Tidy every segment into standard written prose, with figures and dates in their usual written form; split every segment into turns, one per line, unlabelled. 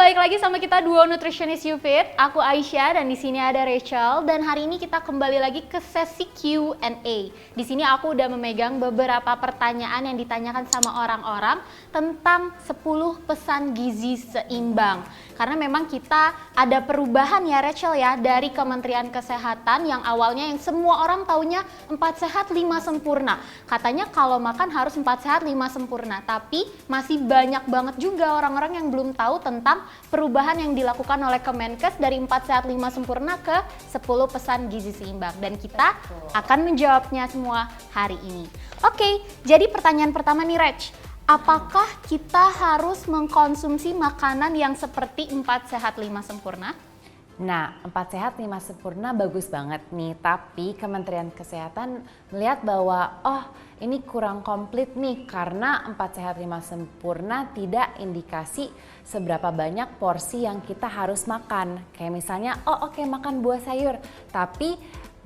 balik lagi sama kita duo Nutritionist You Fit. Aku Aisyah dan di sini ada Rachel dan hari ini kita kembali lagi ke sesi Q&A. Di sini aku udah memegang beberapa pertanyaan yang ditanyakan sama orang-orang tentang 10 pesan gizi seimbang. Karena memang kita ada perubahan ya Rachel ya dari Kementerian Kesehatan yang awalnya yang semua orang taunya 4 sehat 5 sempurna. Katanya kalau makan harus 4 sehat 5 sempurna, tapi masih banyak banget juga orang-orang yang belum tahu tentang perubahan yang dilakukan oleh Kemenkes dari 4 sehat 5 sempurna ke 10 pesan gizi seimbang. Dan kita akan menjawabnya semua hari ini. Oke, jadi pertanyaan pertama nih Rach. Apakah kita harus mengkonsumsi makanan yang seperti 4 sehat 5 sempurna?
Nah, 4 sehat 5 sempurna bagus banget nih, tapi Kementerian Kesehatan melihat bahwa ini kurang komplit nih karena 4 sehat 5 sempurna tidak indikasi seberapa banyak porsi yang kita harus makan. Kayak misalnya, makan buah sayur, tapi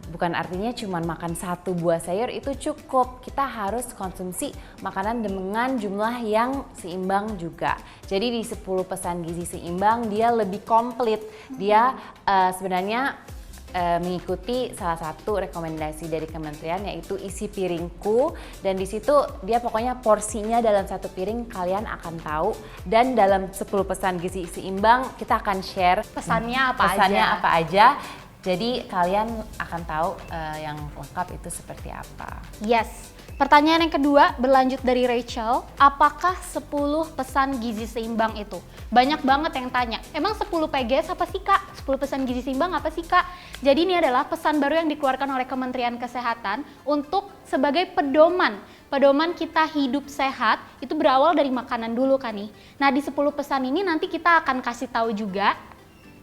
bukan artinya cuma makan 1 buah sayur itu cukup. Kita harus konsumsi makanan dengan jumlah yang seimbang juga. Jadi di 10 pesan gizi seimbang dia lebih komplit. Dia sebenarnya mengikuti salah satu rekomendasi dari kementerian yaitu isi piringku, dan di situ dia pokoknya porsinya dalam satu piring kalian akan tahu, dan dalam 10 pesan gizi seimbang kita akan share
Pesannya
apa aja. Jadi kalian akan tahu yang lengkap itu seperti apa.
Yes. Pertanyaan yang kedua berlanjut dari Rachel, apakah 10 pesan gizi seimbang itu? Banyak banget yang tanya, emang 10 PGS apa sih Kak? 10 pesan gizi seimbang apa sih Kak? Jadi ini adalah pesan baru yang dikeluarkan oleh Kementerian Kesehatan untuk sebagai pedoman kita hidup sehat, itu berawal dari makanan dulu kan nih. Nah di 10 pesan ini nanti kita akan kasih tahu juga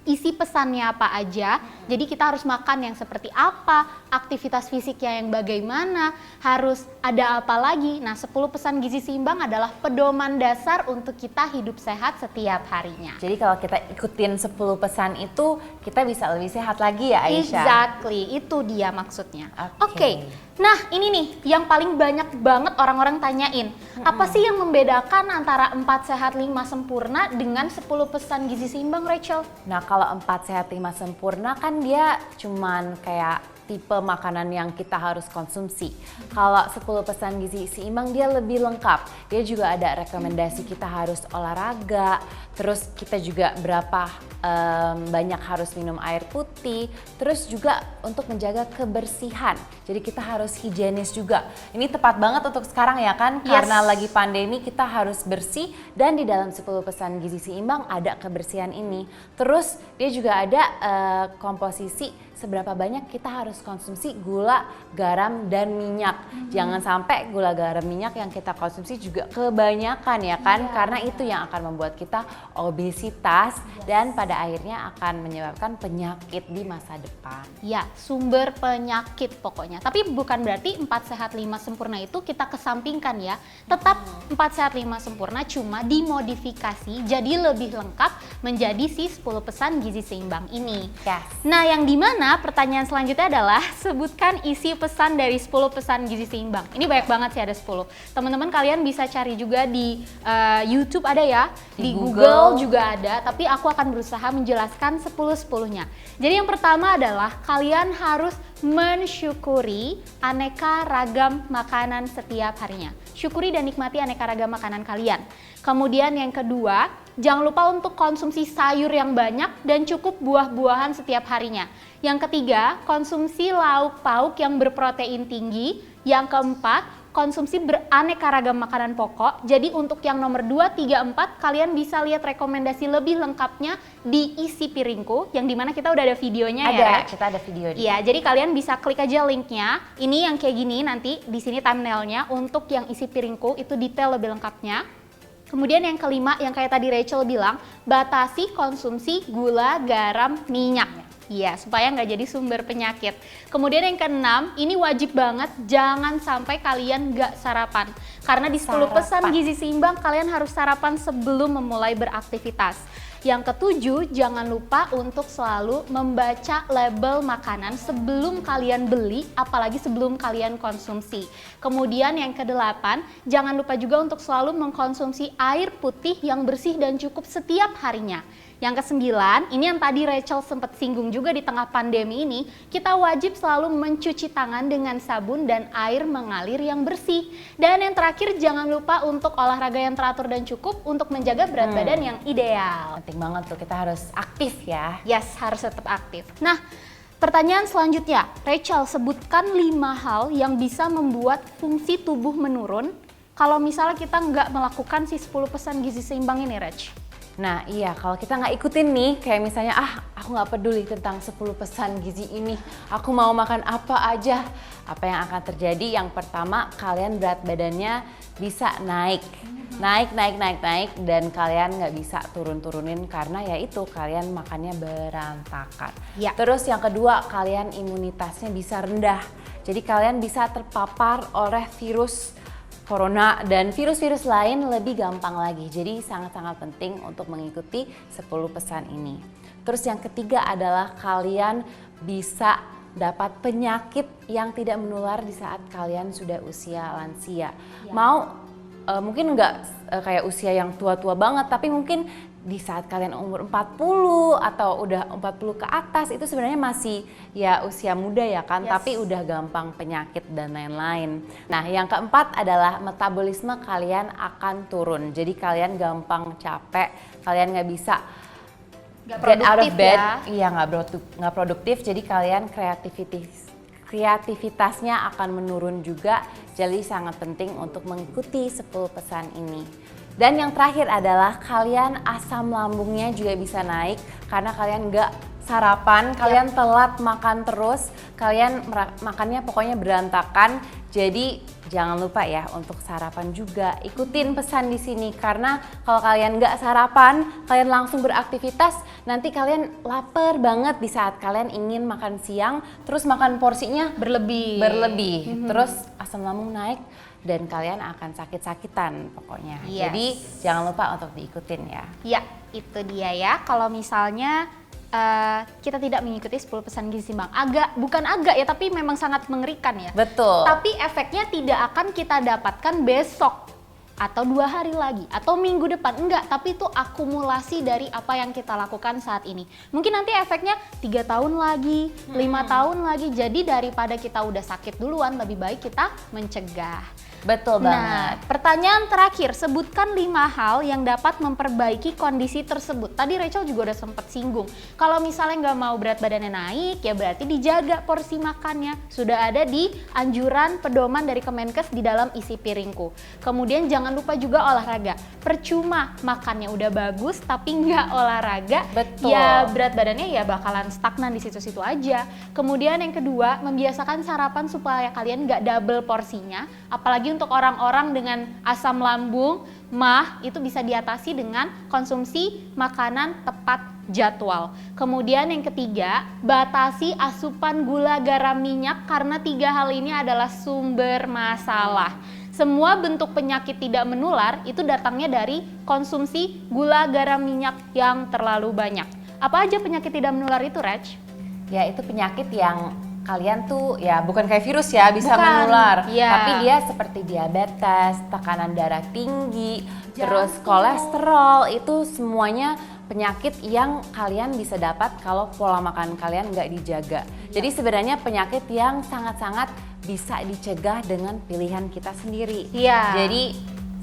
isi pesannya apa aja, jadi kita harus makan yang seperti apa, aktivitas fisiknya yang bagaimana, harus ada apa lagi. Nah 10 pesan gizi seimbang adalah pedoman dasar untuk kita hidup sehat setiap harinya.
Jadi kalau kita ikutin 10 pesan itu, kita bisa lebih sehat lagi ya Aisyah?
Exactly, itu dia maksudnya.
Oke.
Nah ini nih yang paling banyak banget orang-orang tanyain. Apa sih yang membedakan antara 4 sehat 5 sempurna dengan 10 pesan gizi seimbang Rachel?
Nah kalau 4 sehat 5 sempurna kan dia cuman kayak tipe makanan yang kita harus konsumsi. Kalau 10 pesan gizi seimbang dia lebih lengkap. Dia juga ada rekomendasi kita harus olahraga, terus kita juga berapa banyak harus minum air putih, terus juga untuk menjaga kebersihan. Jadi kita harus higienis juga. Ini tepat banget untuk sekarang ya kan, karena lagi pandemi kita harus bersih, dan di dalam 10 pesan gizi seimbang ada kebersihan ini. Terus dia juga ada komposisi seberapa banyak kita harus konsumsi gula, garam, dan minyak. Jangan sampai gula, garam, minyak yang kita konsumsi juga kebanyakan ya kan, karena itu yang akan membuat kita obesitas dan pada akhirnya akan menyebabkan penyakit di masa depan.
Ya, sumber penyakit pokoknya. Tapi bukan berarti 4 sehat 5 sempurna itu kita kesampingkan ya. Tetap 4 sehat 5 sempurna, cuma dimodifikasi jadi lebih lengkap menjadi si 10 pesan gizi seimbang ini.
Yes.
Nah, yang dimana pertanyaan selanjutnya adalah sebutkan isi pesan dari 10 pesan gizi seimbang. Ini banyak banget sih, ada 10. Teman-teman kalian bisa cari juga di YouTube ada ya, di Google juga ada, tapi aku akan berusaha menjelaskan 10-10-nya. Jadi yang pertama adalah kalian harus mensyukuri aneka ragam makanan setiap harinya. Syukuri dan nikmati aneka ragam makanan kalian. Kemudian yang kedua, jangan lupa untuk konsumsi sayur yang banyak dan cukup buah-buahan setiap harinya. Yang ketiga, konsumsi lauk pauk yang berprotein tinggi. Yang keempat, konsumsi beraneka ragam makanan pokok. Jadi untuk yang nomor 2, 3, 4 kalian bisa lihat rekomendasi lebih lengkapnya di isi piringku, yang dimana kita udah ada videonya ya.
Kita ada video.
Iya, jadi kalian bisa klik aja linknya. Ini yang kayak gini, nanti di sini thumbnailnya. Untuk yang isi piringku itu detail lebih lengkapnya. Kemudian yang kelima, yang kayak tadi Rachel bilang, batasi konsumsi gula, garam, minyak. Iya, supaya nggak jadi sumber penyakit. Kemudian yang keenam, ini wajib banget jangan sampai kalian nggak sarapan. Karena di 10 pesan gizi seimbang kalian harus sarapan sebelum memulai beraktivitas. Yang ketujuh, jangan lupa untuk selalu membaca label makanan sebelum kalian beli, apalagi sebelum kalian konsumsi. Kemudian yang kedelapan, jangan lupa juga untuk selalu mengkonsumsi air putih yang bersih dan cukup setiap harinya. Yang kesembilan, ini yang tadi Rachel sempat singgung juga di tengah pandemi ini, kita wajib selalu mencuci tangan dengan sabun dan air mengalir yang bersih. Dan yang terakhir, jangan lupa untuk olahraga yang teratur dan cukup untuk menjaga berat badan yang ideal.
Penting banget tuh, kita harus aktif ya.
Yes, harus tetap aktif. Nah, pertanyaan selanjutnya, Rachel sebutkan 5 hal yang bisa membuat fungsi tubuh menurun kalau misalnya kita nggak melakukan si 10 pesan gizi seimbang ini, Rach.
Nah iya, kalau kita nggak ikutin nih, kayak misalnya aku nggak peduli tentang 10 pesan gizi ini, aku mau makan apa aja. Apa yang akan terjadi? Yang pertama, kalian berat badannya bisa naik. Naik, dan kalian nggak bisa turun-turunin karena ya itu, kalian makannya berantakan.
Ya.
Terus yang kedua, kalian imunitasnya bisa rendah. Jadi kalian bisa terpapar oleh virus corona dan virus-virus lain lebih gampang lagi. Jadi sangat-sangat penting untuk mengikuti 10 pesan ini. Terus yang ketiga adalah kalian bisa dapat penyakit yang tidak menular di saat kalian sudah usia lansia. Mungkin nggak kayak usia yang tua-tua banget, tapi mungkin di saat kalian umur 40 atau udah 40 ke atas itu sebenarnya masih ya usia muda ya kan,
Yes.
tapi udah gampang penyakit dan lain-lain. Nah, yang keempat adalah metabolisme kalian akan turun. Jadi kalian gampang capek, kalian nggak bisa get out of bed, iya nggak produktif. Jadi kalian kreativitasnya akan menurun juga. Jadi sangat penting untuk mengikuti 10 pesan ini. Dan yang terakhir adalah kalian asam lambungnya juga bisa naik karena kalian nggak sarapan, kalian telat makan terus, kalian makannya pokoknya berantakan. Jadi jangan lupa ya untuk sarapan juga. Ikutin pesan di sini karena kalau kalian nggak sarapan, kalian langsung beraktivitas, nanti kalian lapar banget di saat kalian ingin makan siang, terus makan porsinya berlebih. Terus asam lambung naik dan kalian akan sakit-sakitan pokoknya.
Yes.
Jadi jangan lupa untuk diikutin ya.
Ya, itu dia ya. Kalau misalnya kita tidak mengikuti 10 pesan gizi seimbang, bukan agak ya, tapi memang sangat mengerikan ya.
Betul.
Tapi efeknya tidak akan kita dapatkan besok atau 2 hari lagi atau minggu depan, enggak, tapi itu akumulasi dari apa yang kita lakukan saat ini. Mungkin nanti efeknya 3 tahun lagi, 5 tahun lagi. Jadi daripada kita udah sakit duluan, lebih baik kita mencegah.
Betul
Nah,
banget.
pertanyaan terakhir, sebutkan 5 hal yang dapat memperbaiki kondisi tersebut. Tadi Rachel juga udah sempat singgung. Kalau misalnya nggak mau berat badannya naik, ya berarti dijaga porsi makannya. Sudah ada di anjuran pedoman dari Kemenkes di dalam isi piringku. Kemudian jangan lupa juga olahraga. Percuma makannya udah bagus, tapi nggak olahraga,
Betul.
ya berat badannya ya bakalan stagnan di situ-situ aja. Kemudian yang kedua, membiasakan sarapan supaya kalian nggak double porsinya, apalagi untuk orang-orang dengan asam lambung, MAH, itu bisa diatasi dengan konsumsi makanan tepat jadwal. Kemudian yang ketiga, batasi asupan gula, garam, minyak karena 3 hal ini adalah sumber masalah. Semua bentuk penyakit tidak menular itu datangnya dari konsumsi gula, garam, minyak yang terlalu banyak. Apa aja penyakit tidak menular itu, Rach?
Ya itu penyakit yang kalian tuh ya bukan kayak virus ya bisa
Bukan,
menular,
iya.
tapi dia seperti diabetes, tekanan darah tinggi, terus
Jantung.
kolesterol, itu semuanya penyakit yang kalian bisa dapat kalau pola makan kalian nggak dijaga. Jadi sebenarnya penyakit yang sangat-sangat bisa dicegah dengan pilihan kita sendiri.
Iya.
Jadi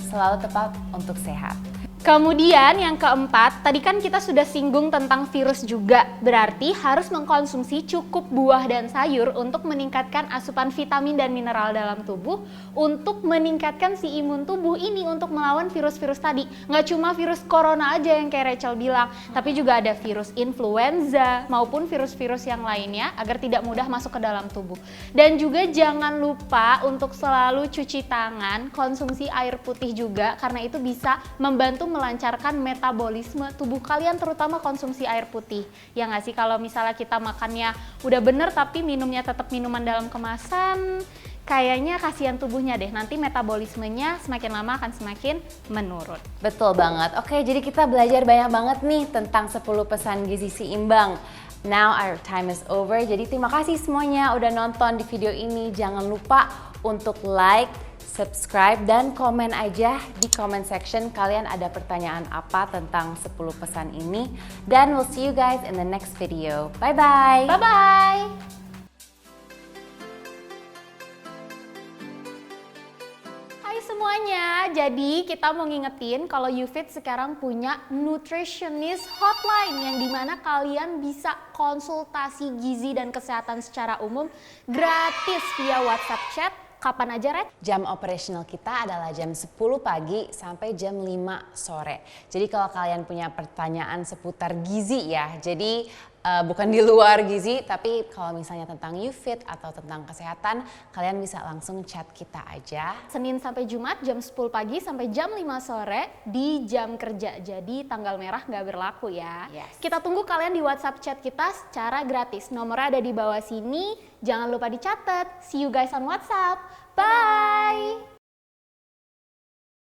selalu tepat untuk sehat.
Kemudian yang keempat, tadi kan kita sudah singgung tentang virus juga. Berarti harus mengkonsumsi cukup buah dan sayur untuk meningkatkan asupan vitamin dan mineral dalam tubuh, untuk meningkatkan si imun tubuh ini untuk melawan virus-virus tadi. Nggak cuma virus corona aja yang kayak Rachel bilang, tapi juga ada virus influenza maupun virus-virus yang lainnya agar tidak mudah masuk ke dalam tubuh. Dan juga jangan lupa untuk selalu cuci tangan, konsumsi air putih juga, karena itu bisa membantu melancarkan metabolisme tubuh kalian, terutama konsumsi air putih. Ya nggak sih, kalau misalnya kita makannya udah bener tapi minumnya tetap minuman dalam kemasan, kayaknya kasihan tubuhnya deh. Nanti metabolismenya semakin lama akan semakin menurun.
Betul banget. Oke, jadi kita belajar banyak banget nih tentang 10 pesan gizi seimbang. Now our time is over. Jadi terima kasih semuanya udah nonton di video ini. Jangan lupa untuk like, subscribe, dan komen aja di comment section kalian ada pertanyaan apa tentang 10 pesan ini. Dan we'll see you guys in the next video. Bye-bye!
Bye-bye! Hai semuanya, jadi kita mau ngingetin kalau YouFit sekarang punya nutritionist hotline yang dimana kalian bisa konsultasi gizi dan kesehatan secara umum gratis via WhatsApp chat. Kapan aja, Red?
Jam operasional kita adalah jam 10 pagi sampai jam 5 sore. Jadi kalau kalian punya pertanyaan seputar gizi ya, jadi bukan di luar gizi, tapi kalau misalnya tentang YouFit atau tentang kesehatan, kalian bisa langsung chat kita aja.
Senin sampai Jumat jam 10 pagi sampai jam 5 sore di jam kerja. Jadi tanggal merah nggak berlaku ya.
Yes.
Kita tunggu kalian di WhatsApp chat kita secara gratis. Nomornya ada di bawah sini. Jangan lupa dicatat. See you guys on WhatsApp. Bye!